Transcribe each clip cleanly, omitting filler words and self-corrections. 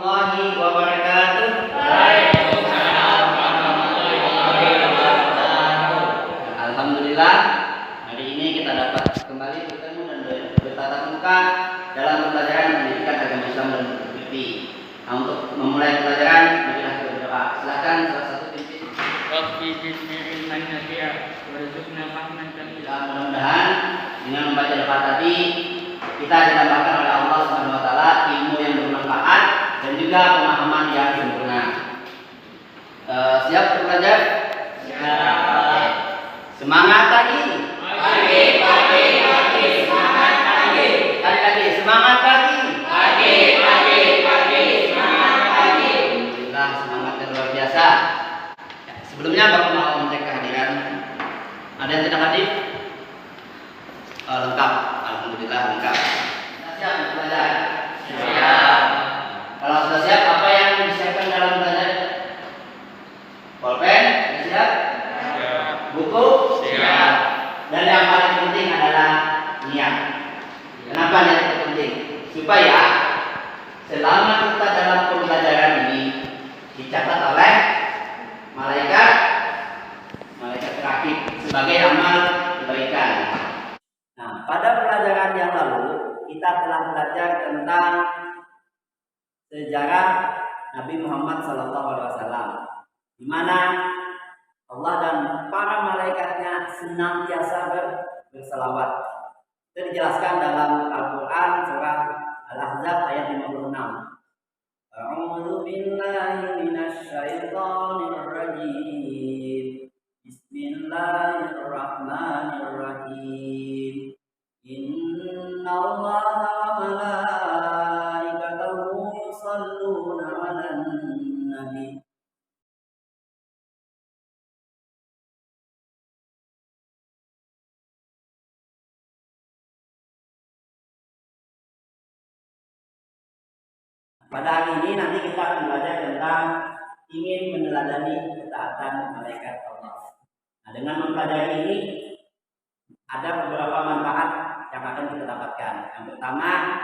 warahmatullahi wabarakatuh. Waalaikumsalam warahmatullahi wabarakatuh. Alhamdulillah, hari ini kita dapat kembali bertemu dan bertatap muka dalam pembelajaran pendidikan agama Islam dan fikih. Nah, untuk memulai pembelajaran, marilah kita berdoa. Silakan salah satu pimpin. Rabbi zidni ilman nafi'a warzuqna fahman jamila. Mudah-mudahan dengan membaca doa tadi kita ditambahkan oleh Allah Subhanahu wa taala ilmu yang bermanfaat dan juga pemahaman yang sempurna. Siap untuk belajar? Siap. Semangat pagi. Pagi semangat pagi. Sekali lagi semangat pagi. Pagi semangat pagi. Alhamdulillah semangatnya luar biasa. Ya, sebelumnya Bapak mau mengecek kehadiran. Ada yang tidak hadir? Lengkap. Alhamdulillah lengkap. Sudah siap untuk belajar? Siap. Kalau sudah siap, apa yang disiapkan dalam belajar? Pulpen? Sudah siap? Siap. Buku? Siap. Dan yang paling penting adalah niat. Kenapa niat itu penting? Supaya selama kita dalam pembelajaran ini dicatat oleh malaikat rakib sebagai amal kebaikan. Nah, pada pelajaran yang lalu kita telah belajar tentang sejarah Nabi Muhammad SAW, di mana Allah dan para malaikatnya senantiasa berselawat. Itu dijelaskan dalam Al-Quran surah Al-Ahzab ayat 56. A'udzu billahi minasy syaithanir rajim. Bismillahirrahmanirrahim. Innallaha wa malaikatahu yusholluna 'alan nabi. Pada hari ini nanti kita akan belajar tentang ingin meneladani ketaatan malaikat Allah. Nah, dengan mempelajari ini ada beberapa manfaat yang akan kita dapatkan. Yang pertama,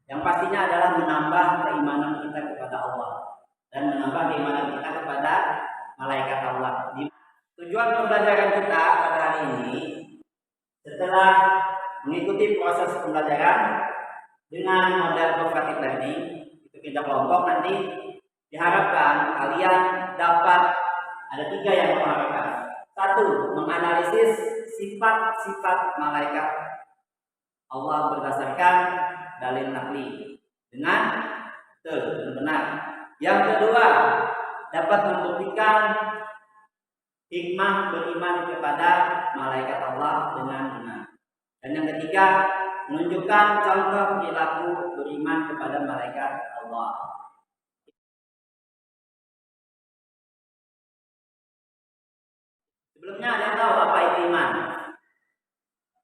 yang pastinya adalah menambah keimanan kita kepada Allah dan menambah keimanan kita kepada malaikat Allah. Tujuan pembelajaran kita pada hari ini, setelah mengikuti proses pembelajaran dengan model cooperative learning, itu kita kelompok, nanti diharapkan kalian dapat ada 3 yang diharapkan. 1. Menganalisis sifat-sifat malaikat Allah berdasarkan dalil nakli dengan betul dan benar. Yang kedua, dapat membuktikan hikmah beriman kepada malaikat Allah dengan benar. Dan yang ketiga, menunjukkan contoh perilaku beriman kepada malaikat Allah. Sebelumnya ada yang tahu apa itu iman?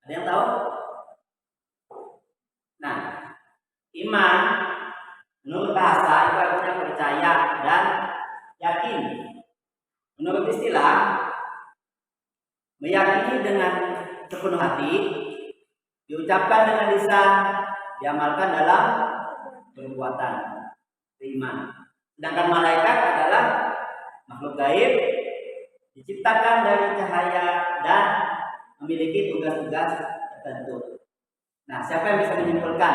Ada yang tahu? Nah, iman menurut bahasa itu artinya percaya dan yakin. Menurut istilah, meyakini dengan sepenuh hati, diucapkan dengan lisan, diamalkan dalam perbuatan, iman. Sedangkan malaikat adalah makhluk gaib, diciptakan dari cahaya dan memiliki tugas-tugas tertentu. Nah, siapa yang bisa menyimpulkan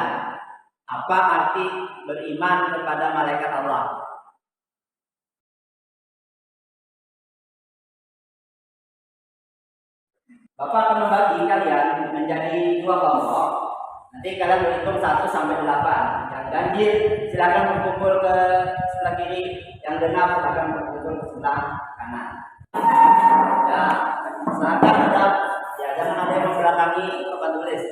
apa arti beriman kepada malaikat Allah? Bapak akan membagi kalian menjadi 2 kelompok. Nanti kalian berhitung 1 sampai 8. Yang ganjil silakan berkumpul ke sebelah kiri, yang genap silakan berkumpul ke sebelah kanan. Ya, silakan ada. Ya, jangan ada yang membelakangi papan tulis.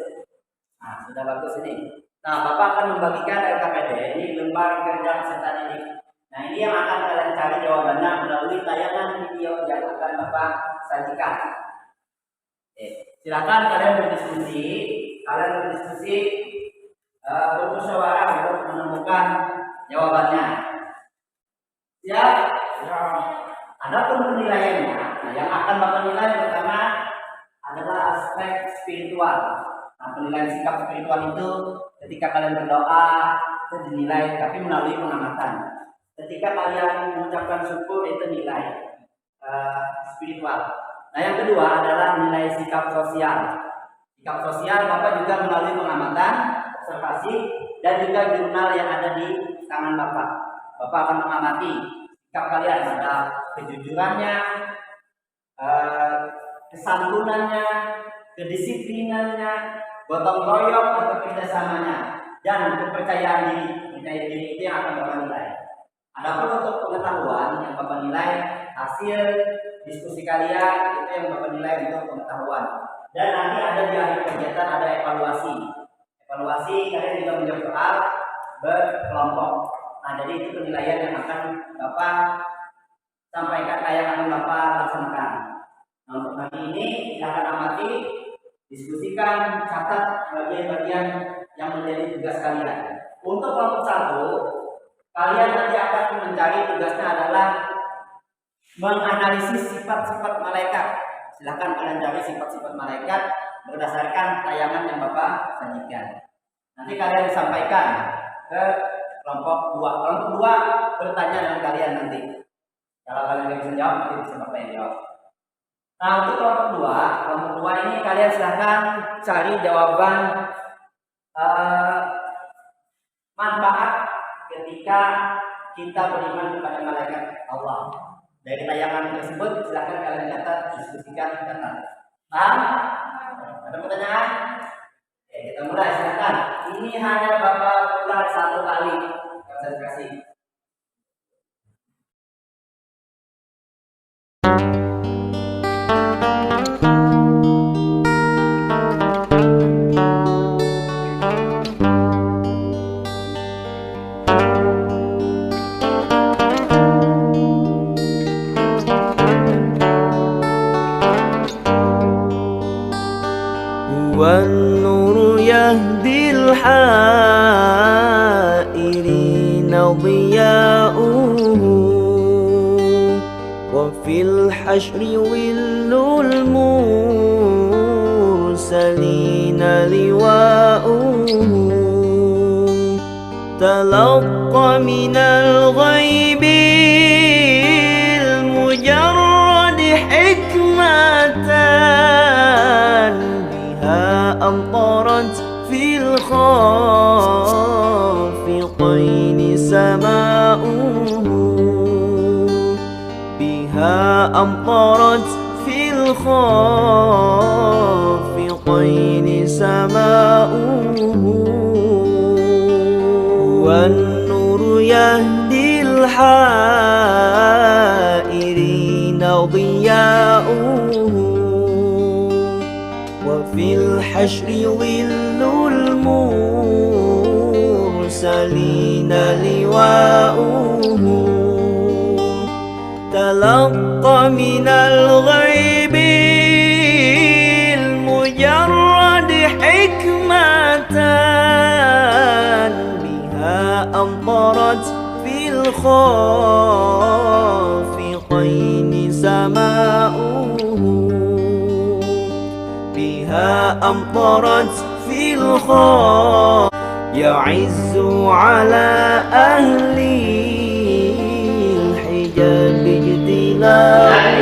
Nah, sudah bagus ini. Nah, Bapak akan membagikan LKPD, ini lembar kerja peserta didik. Nah, ini yang akan kalian cari jawabannya melalui tayangan video yang akan Bapak sajikan. Silakan kalian berdiskusi, bermusyawarah untuk menemukan jawabannya. Siap? Ya. Adapun penilaiannya, nah, yang akan Bapak nilai pertama adalah aspek spiritual. Nah, penilaian sikap spiritual itu ketika kalian berdoa, itu dinilai, tapi melalui pengamatan. Ketika kalian mengucapkan syukur itu nilai spiritual. Nah yang kedua adalah nilai sikap sosial. Sikap sosial Bapak juga melalui pengamatan, observasi, dan juga jurnal yang ada di tangan Bapak. Bapak akan mengamati sikap kalian, ada kejujurannya, kesantunannya, kedisiplinannya, gotong royong atau kerjasamanya, dan kepercayaan diri. Percaya diri itu yang akan Bapak nilai. Adapun untuk pengetahuan yang Bapak nilai, hasil diskusi kalian itu yang Bapak nilai untuk pengetahuan. Dan nanti ada di akhir kegiatan ada evaluasi. Evaluasi kalian juga menjawab soal berkelompok. Nah jadi itu penilaian yang akan Bapak sampaikan, yang akan Bapak laksanakan. Nah untuk hari ini silakan amati, diskusikan, catat bagian-bagian yang menjadi tugas kalian. Untuk kelompok 1, kalian nanti akan mencari tugasnya adalah menganalisis sifat-sifat malaikat. Silahkan kalian cari sifat-sifat malaikat berdasarkan tayangan yang Bapak sajikan. Nanti kalian sampaikan ke kelompok 2. Kelompok 2 bertanya dengan kalian nanti. Kalau kalian bisa jawab, nanti bisa Bapak yang jawab. Nah untuk kelompok 2 ini kalian silahkan cari jawaban manfaat ketika kita beriman kepada malaikat Allah. Dari tayangan tersebut silahkan kalian catat, diskusikan, catat. Paham? Ada pertanyaan? Oke, kita mulai, silahkan. Ini hanya Bapak ulang 1 kali konsentrasi. والنور يهدي الحائرين ضياؤه وفي الحشر ظل المرسلين لواؤه تلقى من الغيب المجرد حكمة أمطرت في الخافقين سماؤه بها أمطرت في الخافقين سماؤه والنور يهدي الحائرين ضياؤه وفي الحشر ظل المرسلين لواؤه تلقى من الغيب المجرد حكمة بها أمطرت في الخافقين سماؤه بها أمطرت في الخاء يعز على أهل الحجاب اجتلاؤه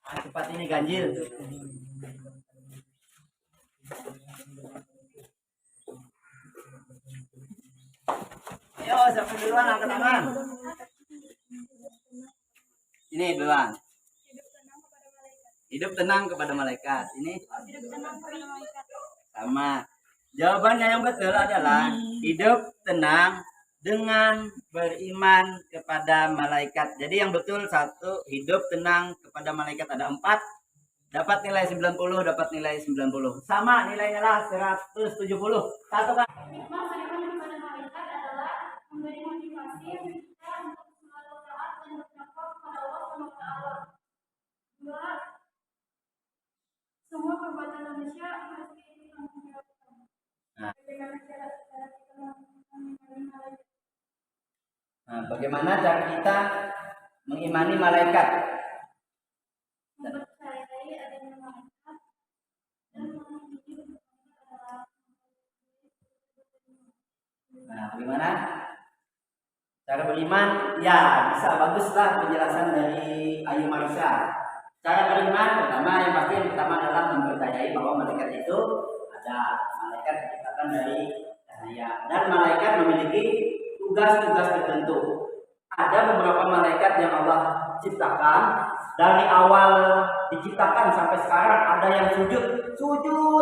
Cepat ini ganjil. Ayo, siapa duluan angkat tangan. Ini duluan. Hidup tenang kepada malaikat. Ini sama. Jawabannya yang betul adalah hidup tenang dengan beriman kepada malaikat. Jadi yang betul 1, hidup tenang kepada malaikat ada 4, dapat nilai 90, dapat nilai 90. Sama nilainya lah 170. Satu kan. memberi motivasi kita untuk selalu taat dan bertakwa kepada Allah SWT. 2. Semua perbuatan manusia harus dipertanggungjawabkan. Nah. Bagaimana cara kita mengimani malaikat? Nah, bagaimana cara kita mengimani malaikat? Mempercayai adanya malaikat dan mengikuti adalah. Nah, bagaimana cara beriman? Ya, bisa baguslah penjelasan dari Ayu Marsha. Cara beriman yang pertama adalah mempercayai bahwa malaikat itu ada. Malaikat diciptakan dari cahaya dan malaikat memiliki tugas-tugas tertentu. Ada beberapa malaikat yang Allah ciptakan dari awal diciptakan sampai sekarang, ada yang sujud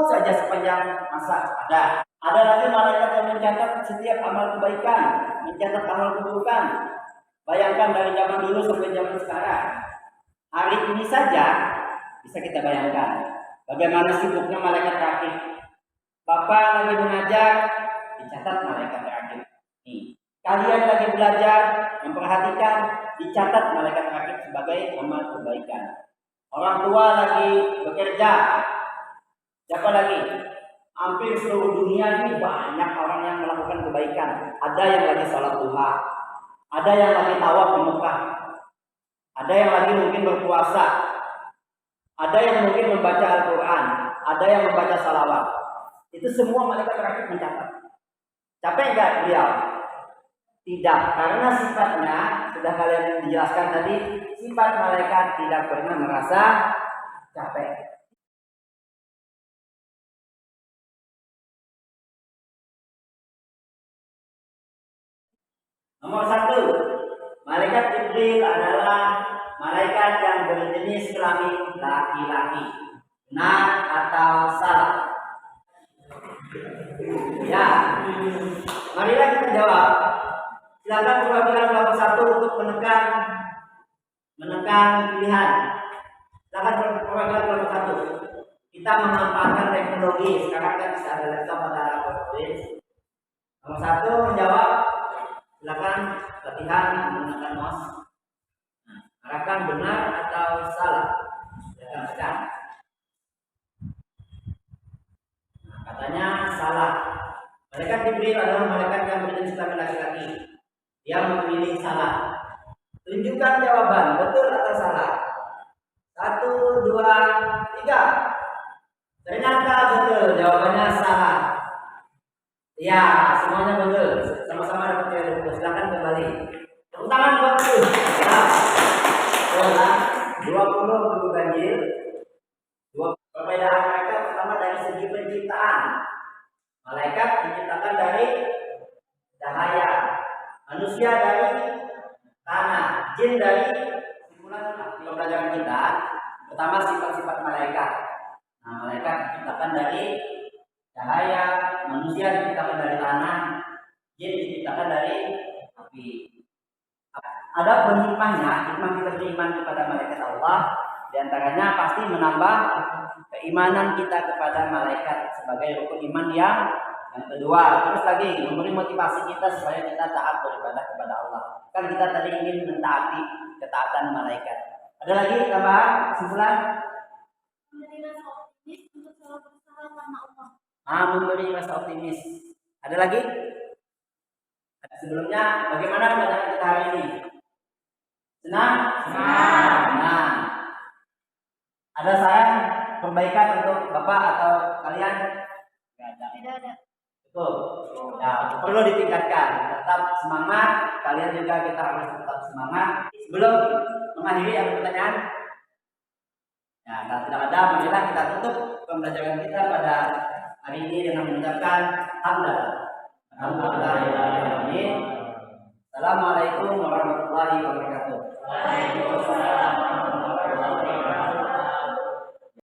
saja sepanjang masa ada. Ada lagi malaikat yang mencatat setiap amal kebaikan, mencatat amal keburukan. Bayangkan dari zaman dulu sampai zaman sekarang. Hari ini saja bisa kita bayangkan bagaimana sibuknya malaikat rakib. Bapak lagi mengajar, dicatat malaikat rakib. Nih, kalian lagi belajar, memperhatikan, dicatat malaikat rakib sebagai amal kebaikan. Orang tua lagi bekerja, siapa lagi? Hampir seluruh dunia ini banyak orang yang melakukan kebaikan. Ada yang lagi sholat duha, ada yang lagi tawaf di Mekah, ada yang lagi mungkin berpuasa, ada yang mungkin membaca Al-Quran, ada yang membaca salawat. Itu semua malaikat rakib mencatat. Capek enggak beliau? Tidak, karena sifatnya sudah kalian dijelaskan tadi, sifat malaikat tidak pernah merasa capek. Nomor 1, malaikat Jibril adalah malaikat yang berjenis kelamin laki-laki. Benar atau salah? Ya, marilah kita jawab. Silakan perwakilan kelompok 1 untuk menekan pilihan. Silakan perwakilan kelompok 1. Kita memanfaatkan teknologi. Sekarang kan bisa ada laptop, ada PowerPoint. Nomor 1 menjawab. Silakan latihan menggunakan mouse. Arahkan benar atau salah. Silakan tekan. Katanya salah. Malaikat Jibril adalah malaikat yang berjenis kelamin laki-laki. Dia memilih salah. Tunjukkan jawaban, betul atau salah. 1, 2, 3. Ternyata betul, jawabannya salah. Ya, semuanya betul. Sama-sama dapat nilai 20. Silakan kembali. Tepuk tangan buat itu. Ya. 20 untuk ganjil. Perbedaan mereka pertama dari segi penciptaan. Malaikat diciptakan dari cahaya, manusia dari tanah, jin dari simpulan pelajaran kita. Pertama sifat-sifat malaikat. Nah, malaikat diciptakan dari cahaya, manusia diciptakan dari tanah, jin diciptakan dari api. Ada hikmahnya, hikmah kita beriman kepada malaikat Allah. Di antaranya pasti menambah keimanan kita kepada malaikat sebagai rukun iman yang kedua. Terus lagi memberi motivasi kita supaya kita taat beribadah kepada Allah. Kan kita tadi ingin mentaati ketaatan malaikat. Ada lagi tambahan kesimpulan? Memberi rasa optimis untuk selalu berusaha karena Allah. Memberi rasa optimis. Ada lagi? Sebelumnya bagaimana pelajaran kita hari ini? Senang? Senang. Ada saran perbaikan untuk Bapak atau kalian? Tidak ada. Betul. Ya, perlu ditingkatkan. Tetap semangat. Kalian juga kita harus tetap semangat. Sebelum mengakhiri, ada pertanyaan? Ya, kalau tidak ada, marilah kita tutup pembelajaran kita pada hari ini dengan mengucapkan Alhamdulillah. Assalamualaikum warahmatullahi wabarakatuh. Waalaikumsalam.